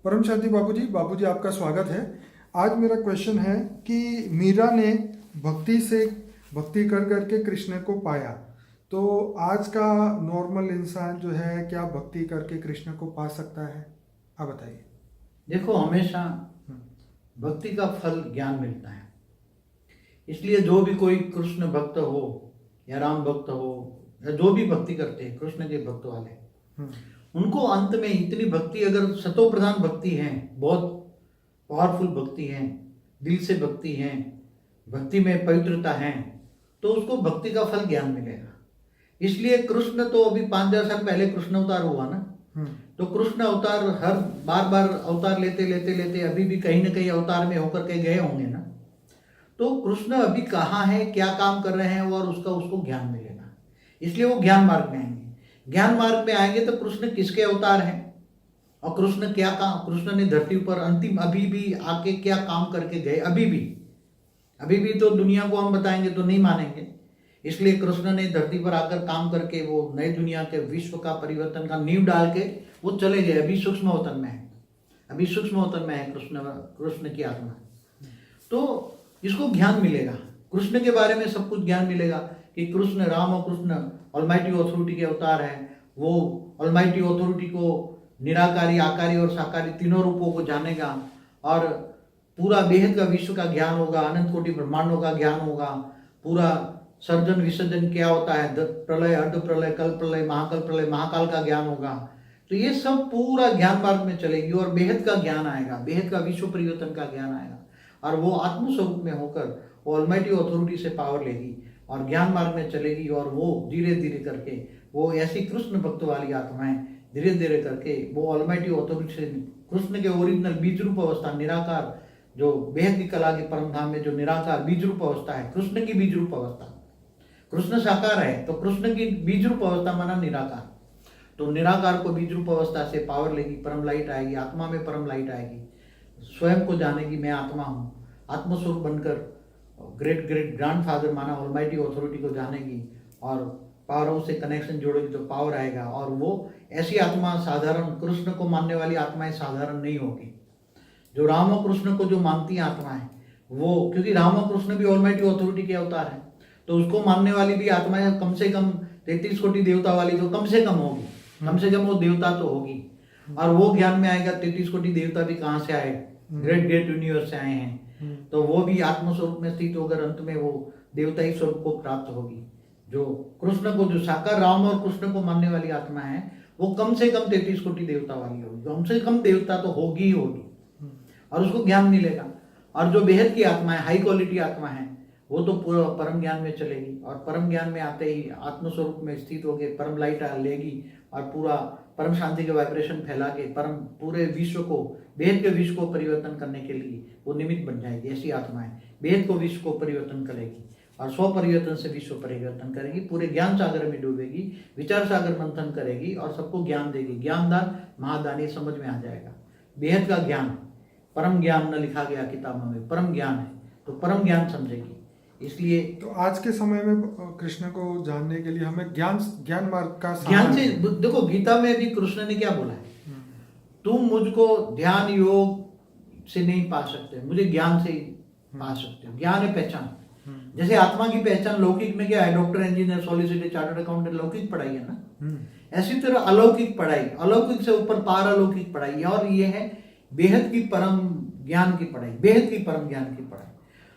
परम शांति बाबूजी आपका स्वागत है। आज मेरा क्वेश्चन है कि मीरा ने भक्ति कर करके कृष्ण को पाया, तो आज का नॉर्मल इंसान जो है क्या भक्ति करके कृष्ण को पा सकता है? आप बताइए। देखो, हमेशा भक्ति का फल ज्ञान मिलता है। इसलिए जो भी कोई कृष्ण भक्त हो या राम भक्त हो या जो भी भक्ति करते हैं कृष्ण के भक्त वाले, उनको अंत में इतनी भक्ति, अगर सतो प्रधान भक्ति है, बहुत पावरफुल भक्ति है, दिल से भक्ति है, भक्ति में पवित्रता है, तो उसको भक्ति का फल ज्ञान मिलेगा। इसलिए कृष्ण तो अभी 5000 साल पहले कृष्ण अवतार हुआ ना, तो कृष्ण अवतार हर बार बार अवतार लेते लेते लेते अभी भी कहीं ना कहीं अवतार में होकर के गए होंगे ना। तो कृष्ण अभी कहाँ है, क्या काम कर रहे हैं, और उसको ज्ञान मिलेगा। इसलिए वो ज्ञान मार्ग में आएंगे। ज्ञान मार्ग में आएंगे तो कृष्ण किसके अवतार हैं और कृष्ण क्या काम, कृष्ण ने धरती पर अंतिम अभी भी आके क्या काम करके गए, अभी भी तो दुनिया को हम बताएंगे तो नहीं मानेंगे। इसलिए कृष्ण ने धरती पर आकर काम करके वो नई दुनिया के विश्व का परिवर्तन का नींव डाल के वो चले गए। अभी सूक्ष्म अवतन में है, कृष्ण की आत्मा। तो इसको ज्ञान मिलेगा, कृष्ण के बारे में सब कुछ ज्ञान मिलेगा कि कृष्ण, राम और कृष्ण ऑलमाइटी अथॉरिटी के अवतार हैं। वो ऑलमाइटी अथॉरिटी को निराकारी, आकारी और साकारी तीनों रूपों को जानेगा और पूरा बेहद का विश्व का ज्ञान होगा, अनंत कोटि ब्रह्मांडों का ज्ञान होगा, पूरा सर्जन विसर्जन क्या होता है, प्रलय, अर्ध प्रलय, कल प्रलय, महाकल प्रलय, महाकाल का ज्ञान होगा। तो ये सब पूरा ज्ञान मार्ग में चलेगी और बेहद का ज्ञान आएगा, बेहद का विश्व परिवर्तन का ज्ञान आएगा और वो आत्मस्वरूप में होकर वो ऑलमाइटी अथॉरिटी से पावर लेगी और ज्ञान मार्ग में चलेगी। और वो धीरे धीरे करके वो ऐसी कृष्ण भक्त वाली आत्माएं धीरे धीरे करके वो ऑलमाइटी अथॉरिटी से कृष्ण के ओरिजिनल बीज रूप अवस्था, निराकार, जो बेहद की कला के परम धाम में जो निराकार बीज रूप अवस्था है, कृष्ण की बीज रूप अवस्था, कृष्ण साकार है तो कृष्ण की बीज रूप अवस्था माना निराकार, तो निराकार को बीज रूप अवस्था से पावर लेगी, परम लाइट आएगी, आत्मा में परम लाइट आएगी, स्वयं को जानेगी मैं आत्मा हूँ, आत्मस्वरूप बनकर ग्रेट ग्रेट ग्रैंडफादर माना ऑलमाइटी अथॉरिटी को जानेगी और पावरों से कनेक्शन जोड़ेगी तो पावर आएगा। और वो ऐसी आत्मा साधारण, कृष्ण को मानने वाली आत्माएं साधारण नहीं होगी। जो राम और कृष्ण को जो मानती हैं आत्माएं, वो, क्योंकि राम और कृष्ण भी ऑलमाइटी अथॉरिटी के अवतार हैं, तो उसको मानने वाली भी आत्माएं कम से कम 33 कोटि देवता वाली तो कम से कम होगी, कम से कम वो देवता तो होगी। और वो ज्ञान में आएगा 33 कोटि देवता भी कहाँ से आए, ग्रेट ग्रेट यूनिवर्स से आए हैं, तो वो भी आत्मस्वरूप में स्थित होकर अंत में वो देवता ही स्वरूप को प्राप्त होगी। जो कृष्ण को, जो साकार राम और कृष्ण को मानने वाली आत्मा है, वो कम से कम 33 कोटि देवता वाली होगी, कम से कम देवता तो होगी ही होगी और उसको ज्ञान मिलेगा। और जो बेहद की आत्मा है, हाई क्वालिटी आत्मा है, वो तो पूरा परम ज्ञान में चलेगी और परम ज्ञान में आते ही आत्मस्वरूप में स्थित होकर परम लाइट लेगी और पूरा परम शांति के वाइब्रेशन फैला के परम पूरे विश्व को, बेहद के विश्व को परिवर्तन करने के लिए वो निमित्त बन जाएगी। ऐसी आत्माएं बेहद को विश्व को परिवर्तन करेगी और स्व परिवर्तन से विश्व परिवर्तन करेगी, पूरे ज्ञान सागर में डूबेगी, विचार सागर मंथन करेगी और सबको ज्ञान देगी। ज्ञानदान महादान, ये समझ में आ जाएगा। बेहद का ज्ञान, परम ज्ञान न लिखा गया किताबों में, परम ज्ञान है तो परम ज्ञान समझेगी। इसलिए तो आज के समय में कृष्ण को जानने के लिए हमें ज्ञान मार्ग का ज्ञान से, देखो गीता में भी कृष्ण ने क्या बोला है, तुम मुझको ध्यान योग से नहीं पा सकते, मुझे ज्ञान से ही पा सकते हो। ज्ञान है पहचान। जैसे आत्मा की पहचान लौकिक में क्या है, doctor, engineer, solicitor, chartered accountant, लौकिक पढ़ाई है ना। ऐसी तरह अलौकिक पढ़ाई, अलौकिक से ऊपर पार अलौकिक पढ़ाई, और ये है बेहद की परम ज्ञान की पढ़ाई, बेहद की परम ज्ञान की पढ़ाई।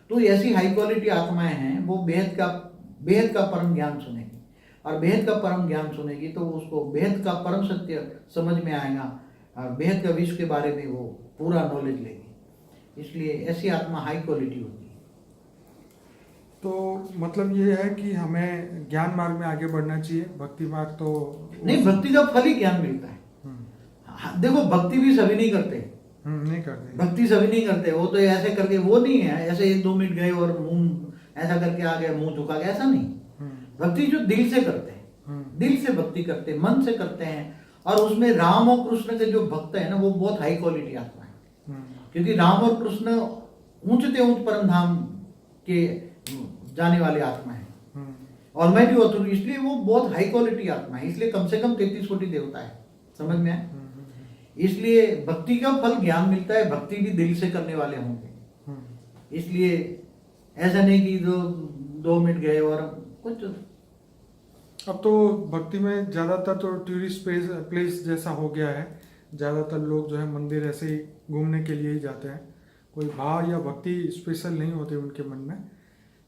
तो ऐसी हाई क्वालिटी आत्माएं हैं, वो बेहद का परम ज्ञान सुनेगी और बेहद का परम ज्ञान सुनेगी तो उसको बेहद का परम सत्य समझ में आएगा और बेहद का विश्व के बारे में वो पूरा नॉलेज लेगी। इसलिए ऐसी आत्मा हाई क्वालिटी होती है। तो मतलब ये है कि हमें ज्ञान मार्ग में आगे बढ़ना चाहिए, भक्ति मार्ग तो नहीं, भक्ति का फल ही ज्ञान मिलता है। देखो, भक्ति भी सभी नहीं करते, नहीं करते, भक्ति सभी नहीं करते। वो तो ऐसे करके वो नहीं है, ऐसे 1-2 मिनट गए और मुंह ऐसा करके आ गया, मुंह झुका गया, ऐसा नहीं। भक्ति जो दिल से करते हैं, दिल से भक्ति करते हैं, मन से करते हैं, और उसमें राम और कृष्ण के जो भक्त है ना, वो बहुत हाई क्वालिटी आत्मा है। क्योंकि राम और कृष्ण ऊंचते ऊंच परम धाम के जाने वाले आत्मा है, ऑलमाइटी अथॉरिटी, इसलिए वो बहुत हाई क्वालिटी आत्मा है। इसलिए कम से कम 33 कोटि देवता है, समझ में आए। इसलिए भक्ति का फल ज्ञान मिलता है, भक्ति भी दिल से करने वाले होंगे। इसलिए ऐसा नहीं कि 2 मिनट गए और कुछ। अब तो भक्ति में ज़्यादातर तो टूरिस्ट प्लेस जैसा हो गया है। ज़्यादातर लोग जो है मंदिर ऐसे ही घूमने के लिए ही जाते हैं, कोई भाव या भक्ति स्पेशल नहीं होती उनके मन में।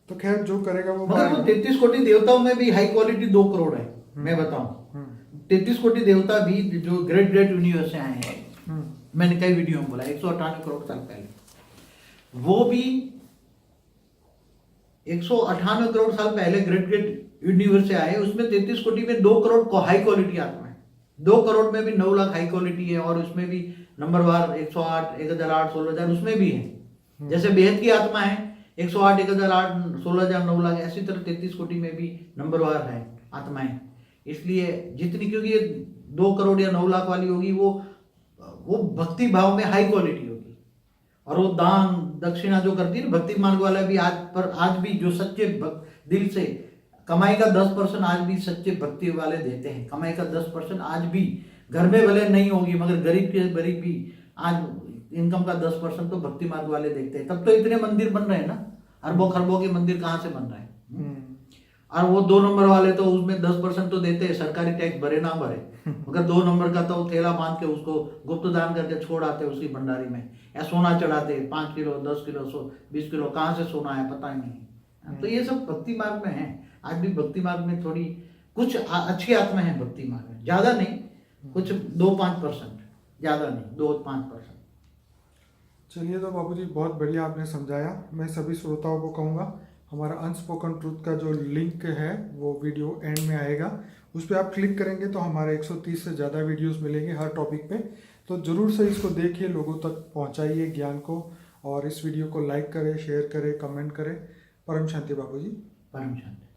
तो खैर जो करेगा वो मगर वो 33 कोटि देवताओं में भी हाई क्वालिटी 2 करोड़ है। मैं बताऊं 33 कोटि देवता भी जो ग्रेट ग्रेट यूनिवर्स से आए हैं, मैंने कई वीडियो में बोला 198 करोड़ साल पहले, वो भी 198 करोड़ साल पहले ग्रेट ग्रेट यूनिवर्स से आए। उसमें 33 कोटि में 2 करोड़ को हाई क्वालिटी आत्मा है। 2 करोड़ में भी 9 लाख हाई क्वालिटी है, और उसमें भी नंबरवार 108, 1008, 16000 उसमें भी है। जैसे बेहद की आत्मा है 108, 1008, 16000, 9 लाख, ऐसी तरह 33 कोटि में भी नंबरवार है आत्माएं। इसलिए जितनी, क्योंकि ये 2 करोड़ या 9 लाख वाली होगी वो भक्ति भाव में हाई क्वालिटी होगी। और वो दान दक्षिणा जो करती है भक्ति मार्ग वाला भी आज भी जो सच्चे दिल से कमाई का 10% आज भी सच्चे भक्ति वाले देते हैं। कमाई का 10% आज भी घर में भले नहीं होगी, मगर गरीब के गरीब भी आज इनकम का 10% तो भक्ति मार्ग वाले देखते हैं। तब तो इतने मंदिर बन रहे हैं ना, अरबों खरबों के मंदिर कहाँ से बन रहे हैं। और वो 2 नंबर वाले तो उसमें 10% तो देते हैं, सरकारी टैक्स भरे ना भरे, मगर 2 नंबर का तो थैला बांध के उसको गुप्त दान करके छोड़ आते उसकी भंडारी में, या सोना चढ़ाते 5 किलो 10 किलो 20 किलो, कहाँ से सोना है पता ही नहीं। तो ये सब भक्ति मार्ग में है। आज भी भक्ति मार्ग में थोड़ी कुछ अच्छी आत्मा है भक्ति मार्ग में, ज्यादा नहीं, कुछ 2-5%, ज्यादा नहीं, 2-5%। चलिए, तो बाबूजी बहुत बढ़िया आपने समझाया। मैं सभी श्रोताओं को कहूँगा, हमारा अनस्पोकन ट्रूथ का जो लिंक है वो वीडियो एंड में आएगा, उस पर आप क्लिक करेंगे तो हमारे 130 से ज़्यादा वीडियोस मिलेंगे हर टॉपिक पे। तो ज़रूर से इसको देखिए, लोगों तक पहुंचाइए ज्ञान को, और इस वीडियो को लाइक करें, शेयर करें, कमेंट करें। परम शांति बाबूजी। परम शांति।